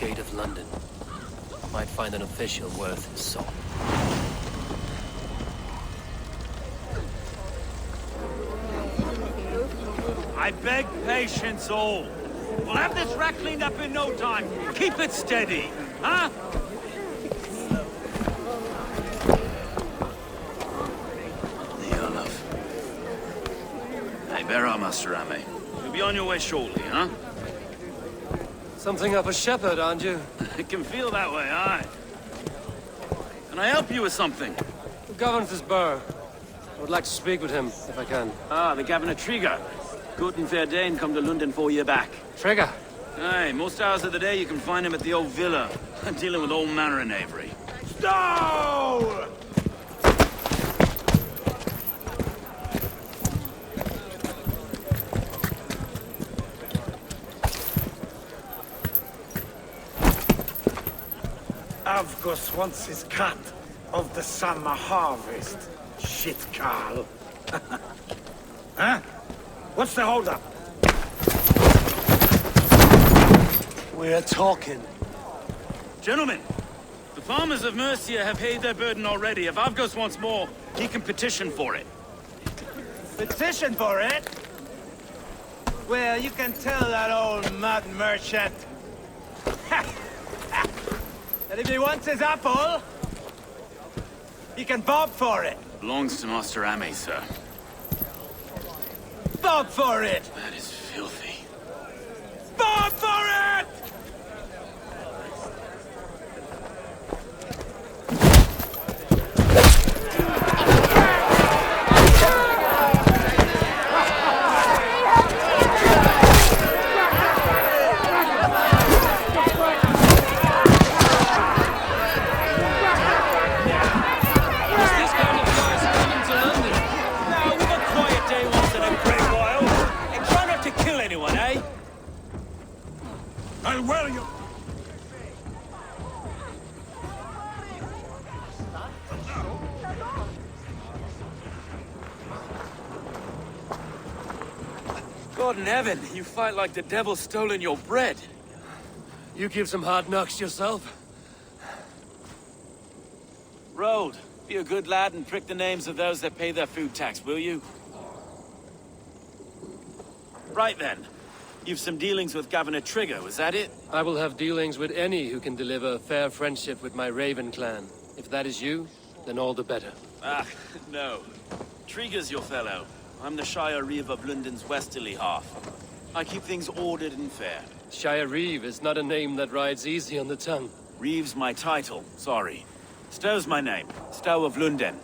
gate of London. Might find an official worth his salt. I beg patience, all. We'll have this rat cleaned up in no time. Keep it steady, huh? Here, love. Hey, bear our Master Ame. You'll be on your way shortly, huh? Something of a shepherd, aren't you? It can feel that way, aye. Can I help you with something? Who governs this burgh? I would like to speak with him, if I can. Ah, the Governor Trigger. Good and fair Dane come to London 4 year back. Trigger? Aye, most hours of the day you can find him at the old villa, dealing with all manner of knavery. Stow! Avgos wants his cut of the summer harvest. Shit, Carl. Huh? What's the holdup? We're talking. Gentlemen, the farmers of Mercia have paid their burden already. If Avgos wants more, he can petition for it. Petition for it? Well, you can tell that old mud merchant that if he wants his apple, he can bob for it. Belongs to Master Ame, sir. Bob for it! That is filthy. Bob for it! God in heaven, you fight like the devil's stolen your bread. You give some hard knocks yourself? Road, be a good lad and prick the names of those that pay their food tax, will you? Right then. You've some dealings with Governor Trigger, was that it? I will have dealings with any who can deliver fair friendship with my Raven clan. If that is you, then all the better. Ah, no. Trigger's your fellow. I'm the Shire Reeve of London's westerly half. I keep things ordered and fair. Shire Reeve is not a name that rides easy on the tongue. Reeve's my title, sorry. Stow's my name. Stow of London.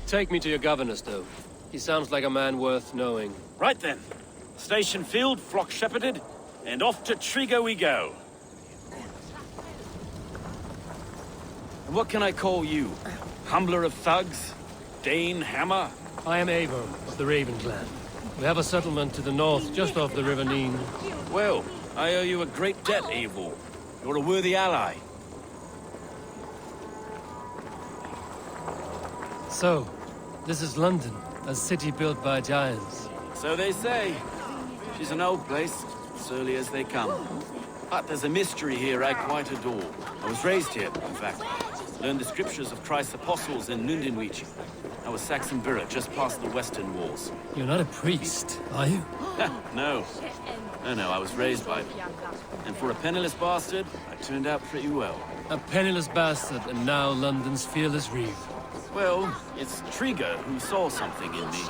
Take me to your governor, Stow. He sounds like a man worth knowing. Right then. Station filled, flock shepherded, and off to Trigger we go. And what can I call you? Humbler of thugs? Dane Hammer? I am Avon of the Raven clan. We have a settlement to the north, just off the River Neen. Well, I owe you a great debt, Eivor. You're a worthy ally. So, this is London, a city built by giants. So they say. She's an old place, as early as they come. But there's a mystery here I quite adore. I was raised here, in fact. Learned the scriptures of Christ's apostles in Lundenwich. I was Saxon Borough, just past the western walls. You're not a priest, are you? No. No, I was raised by them. And for a penniless bastard, I turned out pretty well. A penniless bastard, and now London's fearless Reeve. Well, it's Trigger who saw something in me.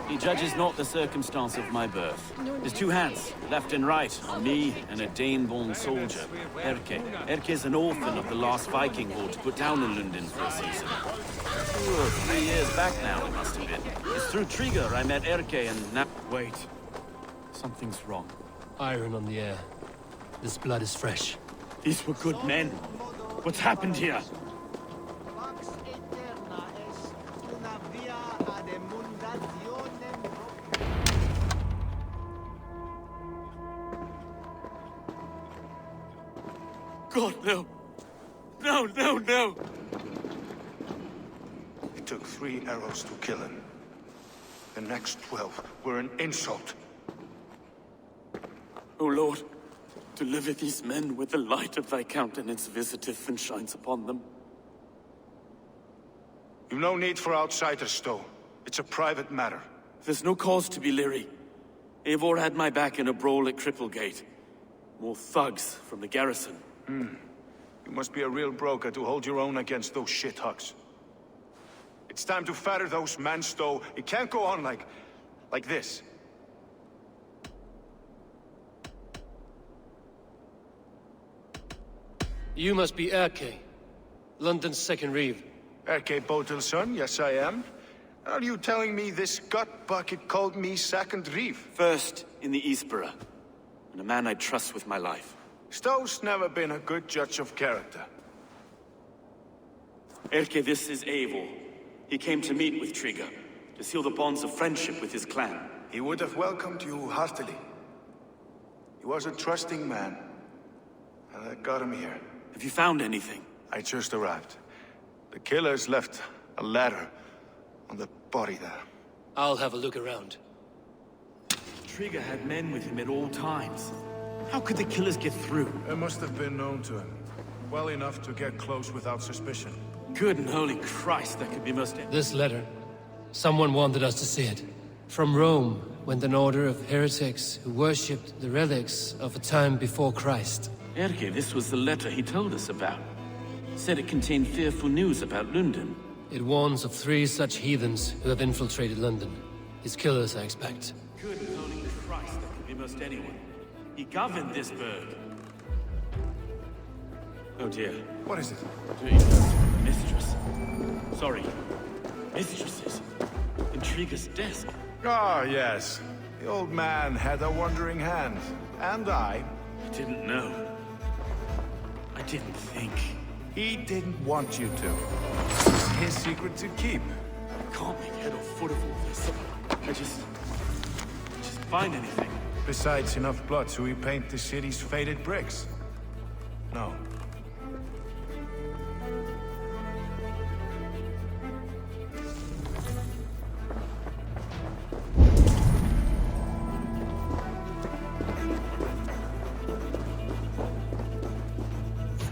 He judges not the circumstance of my birth. His two hands, left and right, on me and a Dane-born soldier, Erke. Erke's an orphan of the last Viking horde put down in London for a season. 2 or 3 years back now, it must have been. It's through Trigger I met Erke and now... Wait. Something's wrong. Iron on the air. This blood is fresh. These were good men. What's happened here? God, no. No, no, no. It took 3 arrows to kill him. The next 12 were an insult. O Lord, deliver these men with the light of thy countenance visiteth and shines upon them. You've no need for outsiders, Stowe. It's a private matter. There's no cause to be leery. Eivor had my back in a brawl at Cripplegate. More thugs from the garrison. You must be a real broker to hold your own against those shithugs. It's time to fetter those men, Stowe. It can't go on like this. You must be Erke, London's second reeve. Erke Botel's son, yes I am. Are you telling me this gut bucket called me second reeve? First in the Eastborough, and a man I trust with my life. Stowe's never been a good judge of character. Erke, this is Eivor. He came to meet with Trigger, to seal the bonds of friendship with his clan. He would have welcomed you heartily. He was a trusting man, and I got him here. Have you found anything? I just arrived. The killers left a ladder on the body there. I'll have a look around. Trigger had men with him at all times. How could the killers get through? It must have been known to him. Well enough to get close without suspicion. Good and holy Christ, that could be most... This letter. Someone wanted us to see it. From Rome went an order of heretics who worshipped the relics of a time before Christ. Erke, this was the letter he told us about. Said it contained fearful news about London. It warns of 3 such heathens who have infiltrated London. His killers, I expect. Good and holy Christ, that could be most anyone. He governed this burg. Oh dear. What is it? Mistress. Sorry. Mistresses. Intriguer's desk. Ah, yes. The old man had a wandering hand. And I. I didn't know. I didn't think. He didn't want you to. It's his secret to keep. I can't make head or foot of all this. I just find anything. Besides enough blood to repaint the city's faded bricks. No.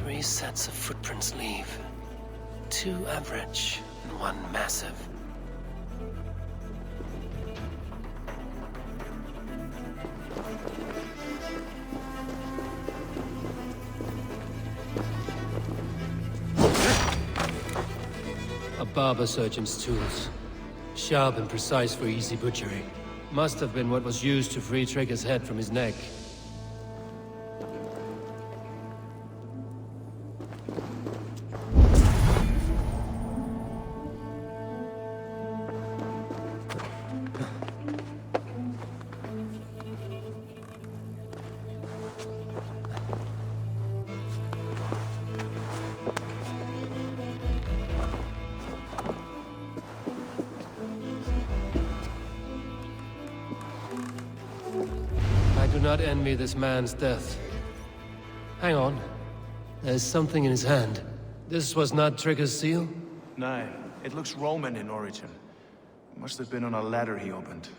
Three sets of footprints leave. 2 average and 1 massive. A barber surgeon's tools. Sharp and precise for easy butchery. Must have been what was used to free Trigger's head from his neck. I do not envy this man's death. Hang on. There's something in his hand. This was not Trigger's seal? No, it looks Roman in origin. It must have been on a ladder he opened.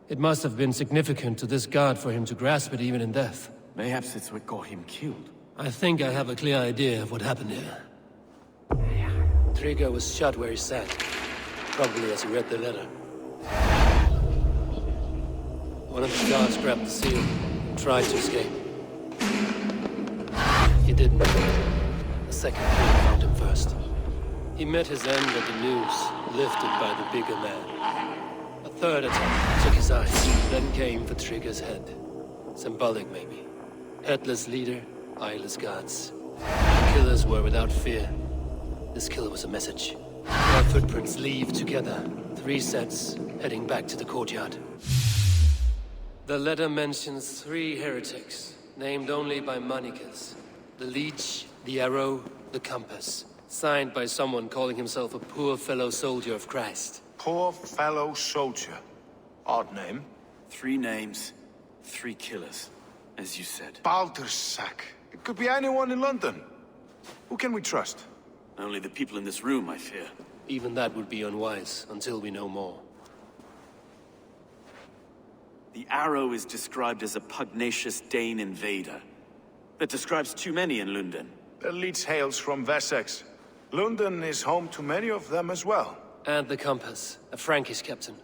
It must have been significant to this god for him to grasp it even in death. Mayhaps it's what got him killed. I think I have a clear idea of what happened here. Trigger was shot where he sat. Probably as he read the letter. One of the guards grabbed the seal and tried to escape. He didn't. The second man found him first. He met his end at the noose, lifted by the bigger man. A third attack took his eyes, then came for Trigger's head. Symbolic, maybe. Headless leader, eyeless guards. The killers were without fear. This kill was a message. Their footprints leave together. 3 sets, heading back to the courtyard. The letter mentions 3 heretics, named only by monikers. The Leech, the Arrow, the Compass. Signed by someone calling himself a poor fellow soldier of Christ. Poor fellow soldier. Odd name. 3 names, 3 killers, as you said. Baldersack. It could be anyone in London. Who can we trust? Only the people in this room, I fear. Even that would be unwise, until we know more. The Arrow is described as a pugnacious Dane invader. That describes too many in London. The leech hails from Wessex. London is home to many of them as well. And the compass, a Frankish captain.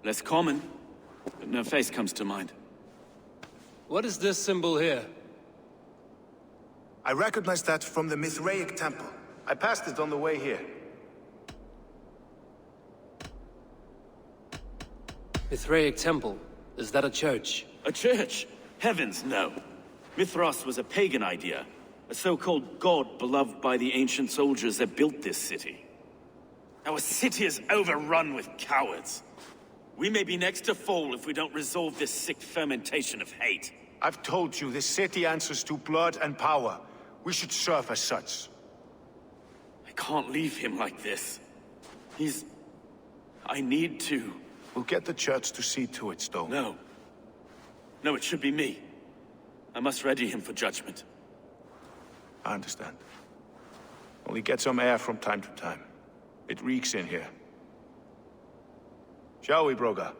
Less common, but no face comes to mind. What is this symbol here? I recognize that from the Mithraic temple. I passed it on the way here. Mithraic temple? Is that a church? A church? Heavens, no. Mithras was a pagan idea. A so-called god beloved by the ancient soldiers that built this city. Our city is overrun with cowards. We may be next to fall if we don't resolve this sick fermentation of hate. I've told you, this city answers to blood and power. We should serve as such. I can't leave him like this. I need to. We'll get the church to see to it, Stone. No. No, it should be me. I must ready him for judgment. I understand. Only get some air from time to time. It reeks in here. Shall we, Broga?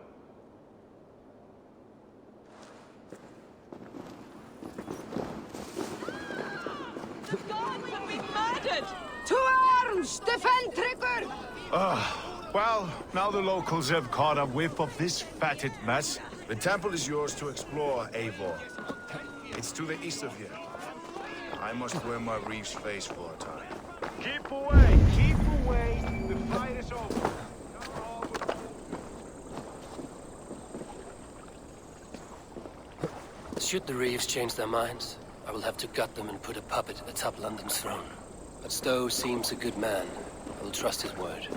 The gods have been murdered! To arms! Defend Trigger! Well, now the locals have caught a whiff of this fatted mess. The temple is yours to explore, Eivor. It's to the east of here. I must wear my reef's face for a time. Keep away! Keep away! The fight is over! Should the Reeves change their minds, I will have to gut them and put a puppet atop London's throne. But Stowe seems a good man. I will trust his word.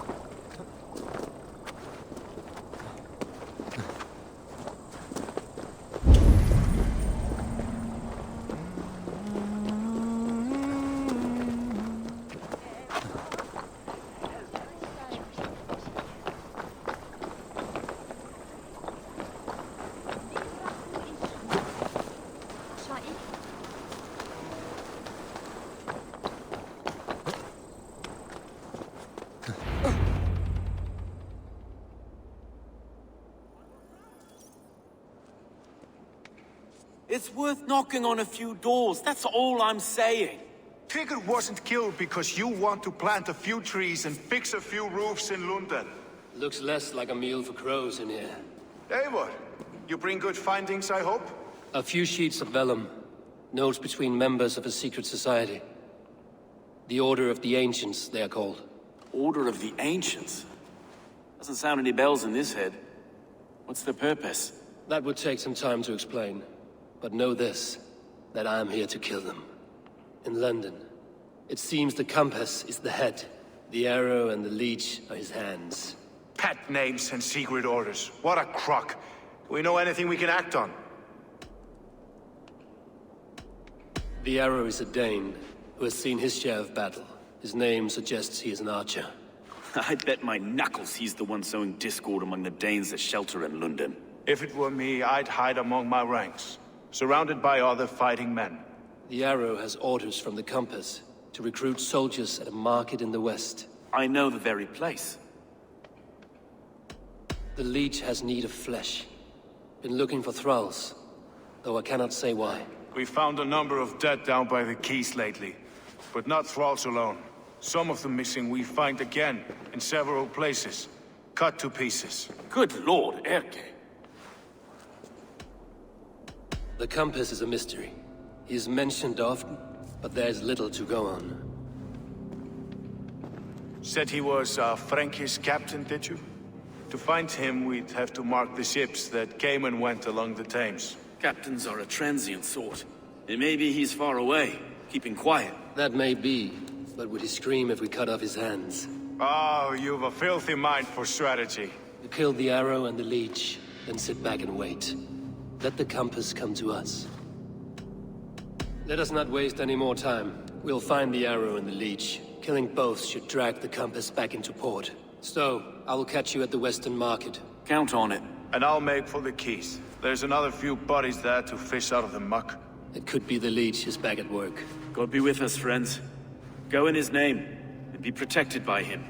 It's worth knocking on a few doors, that's all I'm saying. Trigger wasn't killed because you want to plant a few trees and fix a few roofs in London. Looks less like a meal for crows in here. Eivor, you bring good findings, I hope? A few sheets of vellum. Notes between members of a secret society. The Order of the Ancients, they are called. Order of the Ancients? Doesn't sound any bells in this head. What's the purpose? That would take some time to explain. But know this, that I am here to kill them. In London, it seems the compass is the head. The arrow and the leech are his hands. Pet names and secret orders. What a crock. Do we know anything we can act on? The arrow is a Dane, who has seen his share of battle. His name suggests he is an archer. I'd bet my knuckles he's the one sowing discord among the Danes that shelter in London. If it were me, I'd hide among my ranks, surrounded by other fighting men. The arrow has orders from the compass to recruit soldiers at a market in the west. I know the very place. The leech has need of flesh. Been looking for thralls, though I cannot say why. We found a number of dead down by the quays lately, but not thralls alone. Some of the missing we find again in several places, cut to pieces. Good lord, Erke. The compass is a mystery. He is mentioned often, but there's little to go on. Said he was a Frankish captain, did you? To find him, we'd have to mark the ships that came and went along the Thames. Captains are a transient sort. It may be he's far away, keeping quiet. That may be, but would he scream if we cut off his hands? Oh, you've a filthy mind for strategy. We kill the arrow and the leech, then sit back and wait. Let the compass come to us. Let us not waste any more time. We'll find the arrow and the leech. Killing both should drag the compass back into port. So, I will catch you at the Western Market. Count on it. And I'll make for the quays. There's another few bodies there to fish out of the muck. It could be the leech is back at work. God be with us, friends. Go in his name, and be protected by him.